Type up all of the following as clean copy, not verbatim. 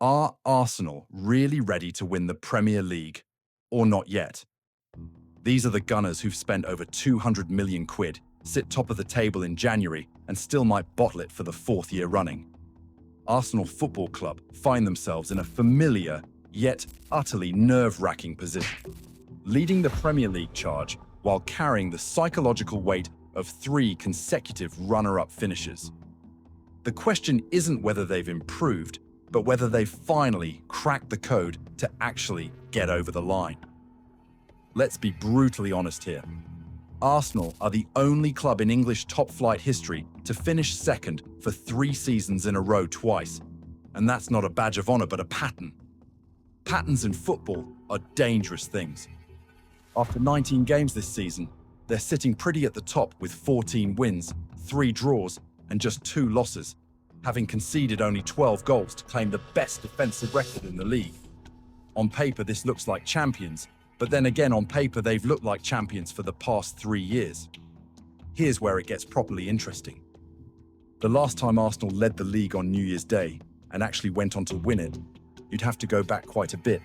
Are Arsenal really ready to win the Premier League, or not yet? These are the Gunners who've spent over 200 million quid, sit top of the table in January, and still might bottle it for the fourth year running. Arsenal Football Club find themselves in a familiar, yet utterly nerve-wracking position, leading the Premier League charge while carrying the psychological weight of 3 consecutive runner-up finishes. The question isn't whether they've improved, but whether they've finally cracked the code to actually get over the line. Let's be brutally honest here. Arsenal are the only club in English top-flight history to finish second for 3 seasons in a row twice. And that's not a badge of honor, but a pattern. Patterns in football are dangerous things. After 19 games this season, they're sitting pretty at the top with 14 wins, 3 draws, and just 2 losses, having conceded only 12 goals to claim the best defensive record in the league. On paper, this looks like champions, but then again, on paper, they've looked like champions for the past 3 years. Here's where it gets properly interesting. The last time Arsenal led the league on New Year's Day and actually went on to win it, you'd have to go back quite a bit.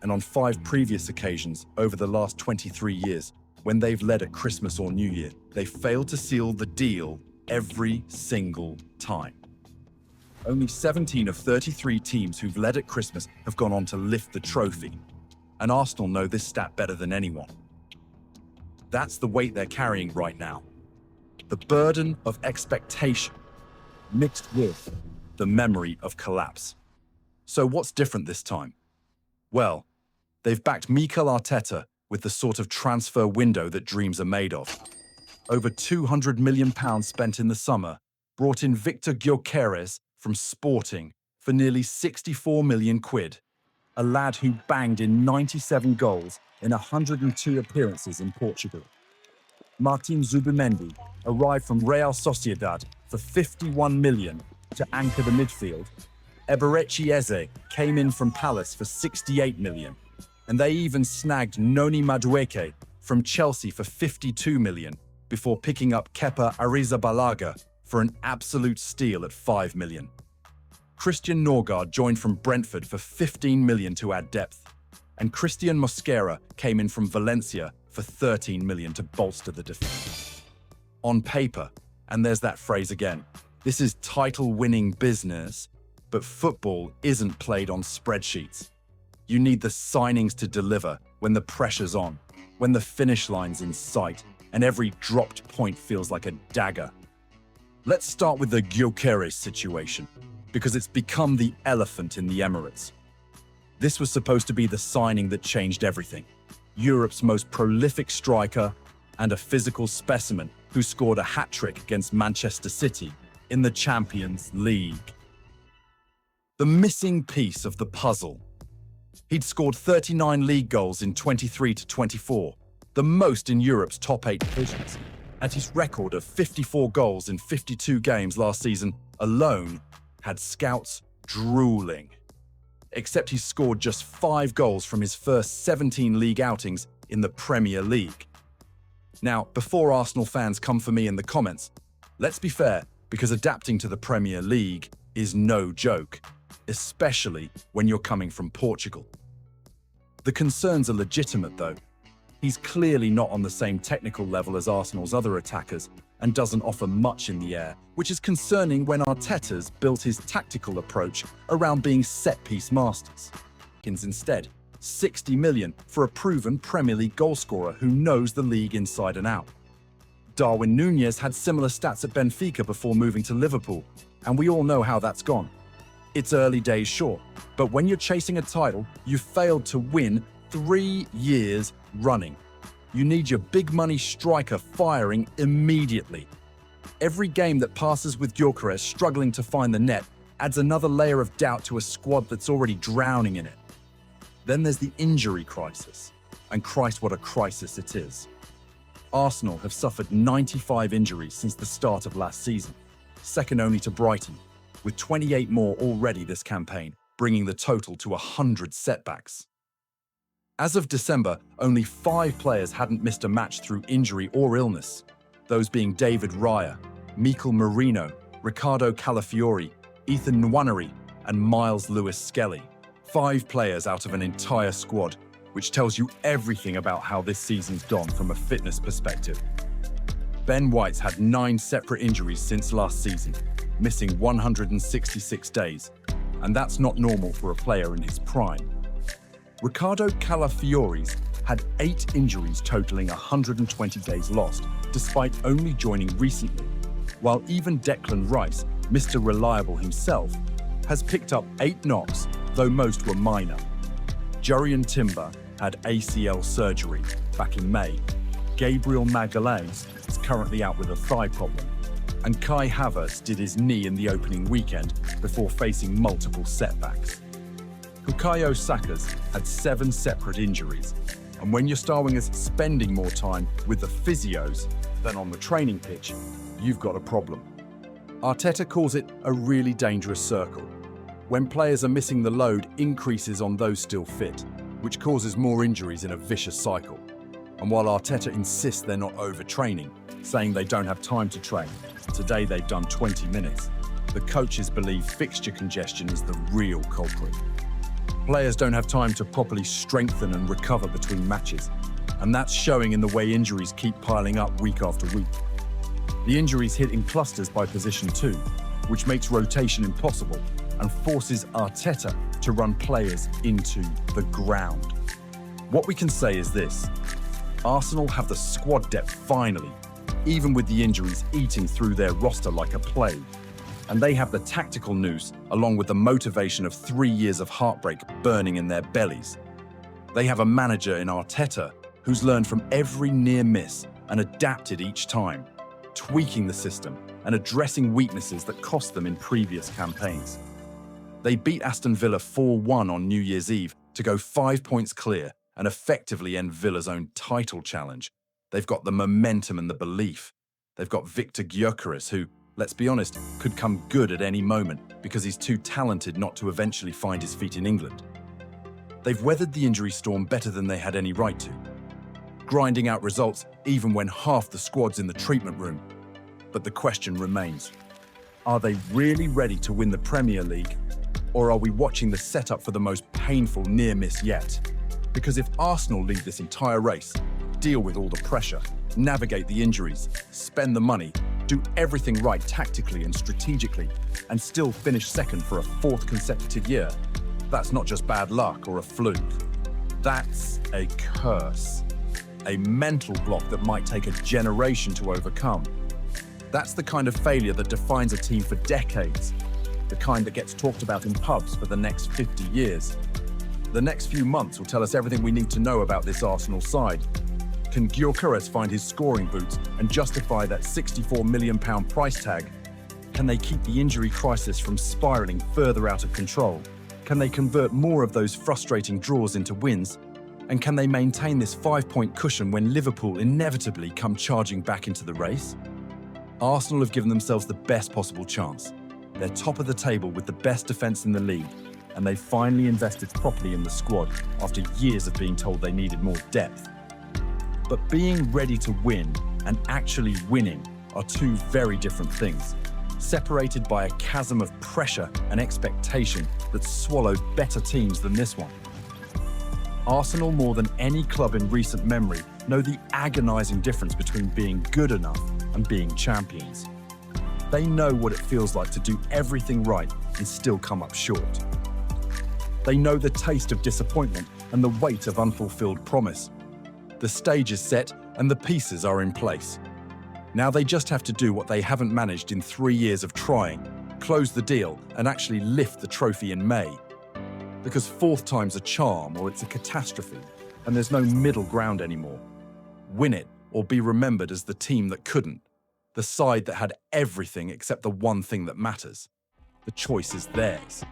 And on 5 previous occasions over the last 23 years, when they've led at Christmas or New Year, they failed to seal the deal every single time. Only 17 of 33 teams who've led at Christmas have gone on to lift the trophy, and Arsenal know this stat better than anyone. That's the weight they're carrying right now. The burden of expectation mixed with the memory of collapse. So what's different this time? Well, they've backed Mikel Arteta with the sort of transfer window that dreams are made of. Over £200 million spent in the summer brought in Viktor Gyökeres from Sporting for nearly 64 million quid, a lad who banged in 97 goals in 102 appearances in Portugal. Martín Zubimendi arrived from Real Sociedad for 51 million to anchor the midfield. Eberechi Eze came in from Palace for 68 million, and they even snagged Noni Madueke from Chelsea for 52 million before picking up Kepa Arrizabalaga for an absolute steal at 5 million. Christian Norgard joined from Brentford for 15 million to add depth, and Christian Mosquera came in from Valencia for 13 million to bolster the defense. On paper, and there's that phrase again, this is title-winning business, but football isn't played on spreadsheets. You need the signings to deliver when the pressure's on, when the finish line's in sight, and every dropped point feels like a dagger. Let's start with the Gyökeres situation, because it's become the elephant in the Emirates. This was supposed to be the signing that changed everything. Europe's most prolific striker and a physical specimen who scored a hat-trick against Manchester City in the Champions League. The missing piece of the puzzle. He'd scored 39 league goals in 23 to 24, the most in Europe's top 8 divisions, and his record of 54 goals in 52 games last season alone had scouts drooling. Except he scored just 5 goals from his first 17 league outings in the Premier League. Now, before Arsenal fans come for me in the comments, let's be fair, because adapting to the Premier League is no joke, especially when you're coming from Portugal. The concerns are legitimate though. He's clearly not on the same technical level as Arsenal's other attackers and doesn't offer much in the air, which is concerning when Arteta's built his tactical approach around being set-piece masters. Instead, 60 million for a proven Premier League goalscorer who knows the league inside and out. Darwin Núñez had similar stats at Benfica before moving to Liverpool, and we all know how that's gone. It's early days, sure, but when you're chasing a title, you've failed to win 3 years running. You need your big money striker firing immediately. Every game that passes with Gyökeres struggling to find the net adds another layer of doubt to a squad that's already drowning in it. Then there's the injury crisis, and Christ, what a crisis it is. Arsenal have suffered 95 injuries since the start of last season, second only to Brighton, with 28 more already this campaign, bringing the total to 100 setbacks. As of December, only 5 players hadn't missed a match through injury or illness, those being David Raya, Mikel Merino, Ricardo Calafiori, Ethan Nwaneri, and Miles Lewis-Skelly. 5 players out of an entire squad, which tells you everything about how this season's gone from a fitness perspective. Ben White's had 9 separate injuries since last season, missing 166 days, and that's not normal for a player in his prime. Riccardo Calafiori's had 8 injuries totaling 120 days lost, despite only joining recently, while even Declan Rice, Mr. Reliable himself, has picked up 8 knocks, though most were minor. Jurrien Timber had ACL surgery back in May. Gabriel Magalhaes is currently out with a thigh problem. And Kai Havertz did his knee in the opening weekend before facing multiple setbacks. Bukayo Saka's had 7 separate injuries. And when your star wingers spending more time with the physios than on the training pitch, you've got a problem. Arteta calls it a really dangerous circle. When players are missing, the load increases on those still fit, which causes more injuries in a vicious cycle. And while Arteta insists they're not overtraining, saying they don't have time to train, today they've done 20 minutes, the coaches believe fixture congestion is the real culprit. Players don't have time to properly strengthen and recover between matches, and that's showing in the way injuries keep piling up week after week. The injuries hit in clusters by position too, which makes rotation impossible and forces Arteta to run players into the ground. What we can say is this: Arsenal have the squad depth finally, even with the injuries eating through their roster like a plague. And they have the tactical nous, along with the motivation of 3 years of heartbreak burning in their bellies. They have a manager in Arteta who's learned from every near miss and adapted each time, tweaking the system and addressing weaknesses that cost them in previous campaigns. They beat Aston Villa 4-1 on New Year's Eve to go 5 points clear and effectively end Villa's own title challenge. They've got the momentum and the belief. They've got Viktor Gyökeres, who, let's be honest, could come good at any moment because he's too talented not to eventually find his feet in England. They've weathered the injury storm better than they had any right to, grinding out results even when half the squad's in the treatment room. But the question remains: are they really ready to win the Premier League, or are we watching the setup for the most painful near miss yet? Because if Arsenal lead this entire race, deal with all the pressure, navigate the injuries, spend the money, do everything right tactically and strategically, and still finish second for a 4th consecutive year, that's not just bad luck or a fluke. That's a curse. A mental block that might take a generation to overcome. That's the kind of failure that defines a team for decades, the kind that gets talked about in pubs for the next 50 years. The next few months will tell us everything we need to know about this Arsenal side. Can Gyökeres find his scoring boots and justify that £64 million price tag? Can they keep the injury crisis from spiralling further out of control? Can they convert more of those frustrating draws into wins? And can they maintain this 5-point cushion when Liverpool inevitably come charging back into the race? Arsenal have given themselves the best possible chance. They're top of the table with the best defence in the league, and they've finally invested properly in the squad after years of being told they needed more depth. But being ready to win and actually winning are 2 very different things, separated by a chasm of pressure and expectation that swallowed better teams than this one. Arsenal, more than any club in recent memory, know the agonising difference between being good enough and being champions. They know what it feels like to do everything right and still come up short. They know the taste of disappointment and the weight of unfulfilled promise. The stage is set and the pieces are in place. Now they just have to do what they haven't managed in 3 years of trying, close the deal and actually lift the trophy in May. Because 4th time's a charm or it's a catastrophe, and there's no middle ground anymore. Win it or be remembered as the team that couldn't, the side that had everything except the one thing that matters. The choice is theirs.